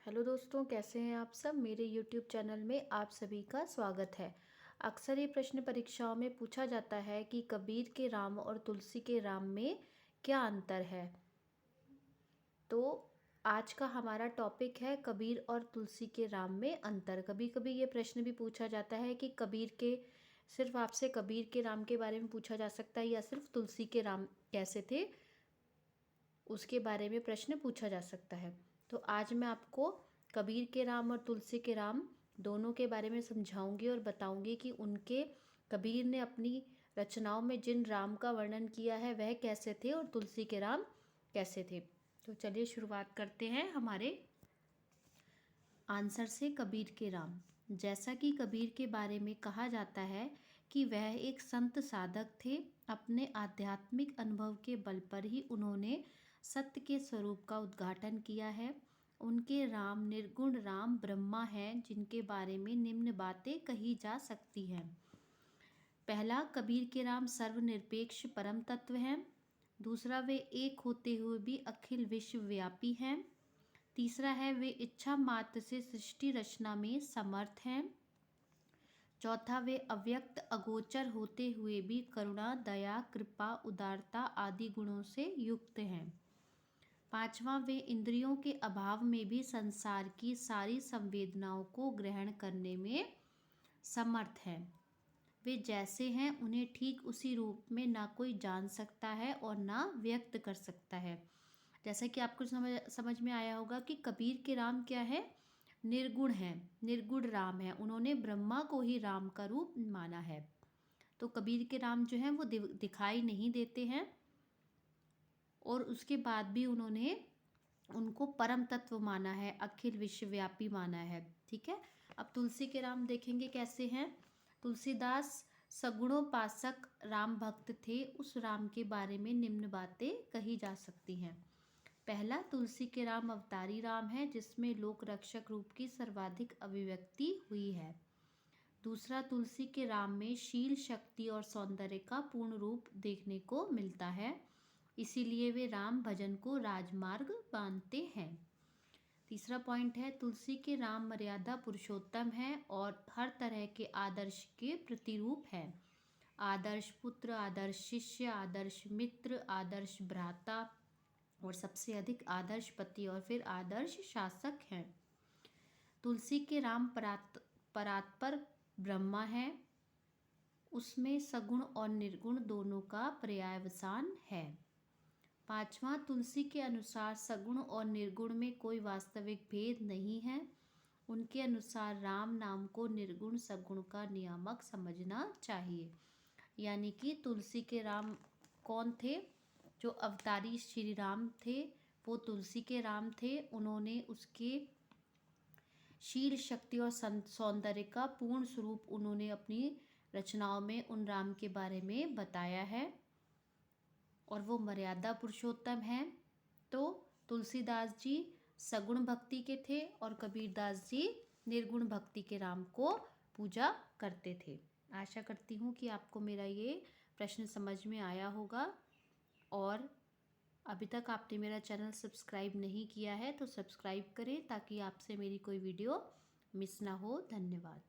Hello दोस्तों, कैसे हैं आप सब। मेरे यूट्यूब चैनल में आप सभी का स्वागत है। अक्सर ये प्रश्न परीक्षाओं में पूछा जाता है कि कबीर के राम और तुलसी के राम में क्या अंतर है। तो आज का हमारा टॉपिक है कबीर और तुलसी के राम में अंतर। कभी कभी ये प्रश्न भी पूछा जाता है कि कबीर के सिर्फ आपसे कबीर के राम के बारे में पूछा जा सकता है या सिर्फ तुलसी के राम कैसे थे उसके बारे में प्रश्न पूछा जा सकता है। तो आज मैं आपको कबीर के राम और तुलसी के राम दोनों के बारे में समझाऊंगी और बताऊंगी कि उनके कबीर ने अपनी रचनाओं में जिन राम का वर्णन किया है वह कैसे थे और तुलसी के राम कैसे थे। तो चलिए शुरुआत करते हैं हमारे आंसर से। कबीर के राम, जैसा कि कबीर के बारे में कहा जाता है कि वह एक संत साधक थे। अपने आध्यात्मिक अनुभव के बल पर ही उन्होंने सत्य के स्वरूप का उद्घाटन किया है। उनके राम निर्गुण राम ब्रह्मा हैं, जिनके बारे में निम्न बातें कही जा सकती हैं। पहला, कबीर के राम सर्वनिरपेक्ष परम तत्व हैं। दूसरा, वे एक होते हुए भी अखिल विश्वव्यापी हैं। तीसरा है, वे इच्छा मात्र से सृष्टि रचना में समर्थ हैं। चौथा, वे अव्यक्त अगोचर होते हुए भी करुणा दया कृपा उदारता आदि गुणों से युक्त हैं। पांचवां, वे इंद्रियों के अभाव में भी संसार की सारी संवेदनाओं को ग्रहण करने में समर्थ हैं। वे जैसे हैं उन्हें ठीक उसी रूप में ना कोई जान सकता है और ना व्यक्त कर सकता है। जैसा कि आपको समझ में आया होगा कि कबीर के राम क्या है, निर्गुण है, निर्गुण राम है। उन्होंने ब्रह्मा को ही राम का रूप माना है। तो कबीर के राम जो हैं वो दिखाई नहीं देते हैं और उसके बाद भी उन्होंने उनको परम तत्व माना है, अखिल विश्वव्यापी माना है। ठीक है। अब तुलसी के राम देखेंगे कैसे हैं। तुलसीदास सगुणोपासक राम भक्त थे। उस राम के बारे में निम्न बातें कही जा सकती हैं। पहला, तुलसी के राम अवतारी राम है, जिसमें लोक रक्षक रूप की सर्वाधिक अभिव्यक्ति हुई है। दूसरा, तुलसी के राम में शील शक्ति और सौंदर्य का पूर्ण रूप देखने को मिलता है, इसीलिए वे राम भजन को राजमार्ग मानते हैं। तीसरा पॉइंट है, तुलसी के राम मर्यादा पुरुषोत्तम है और हर तरह के आदर्श के प्रतिरूप है। आदर्श पुत्र, आदर्श शिष्य, आदर्श मित्र, आदर्श भ्राता और सबसे अधिक आदर्श पति और फिर आदर्श शासक हैं। तुलसी के राम परात्पर ब्रह्मा है। उसमें सगुण और निर्गुण दोनों का पर्यायवसान है। पांचवा, तुलसी के अनुसार सगुण और निर्गुण में कोई वास्तविक भेद नहीं है। उनके अनुसार राम नाम को निर्गुण सगुण का नियामक समझना चाहिए। यानी कि तुलसी के राम कौन थे, जो अवतारी श्री राम थे वो तुलसी के राम थे। उन्होंने उसके शील शक्ति और सौंदर्य का पूर्ण स्वरूप उन्होंने अपनी रचनाओं में उन राम के बारे में बताया है और वो मर्यादा पुरुषोत्तम हैं। तो तुलसीदास जी सगुण भक्ति के थे और कबीरदास जी निर्गुण भक्ति के राम को पूजा करते थे। आशा करती हूँ कि आपको मेरा ये प्रश्न समझ में आया होगा और अभी तक आपने मेरा चैनल सब्सक्राइब नहीं किया है तो सब्सक्राइब करें ताकि आपसे मेरी कोई वीडियो मिस ना हो। धन्यवाद।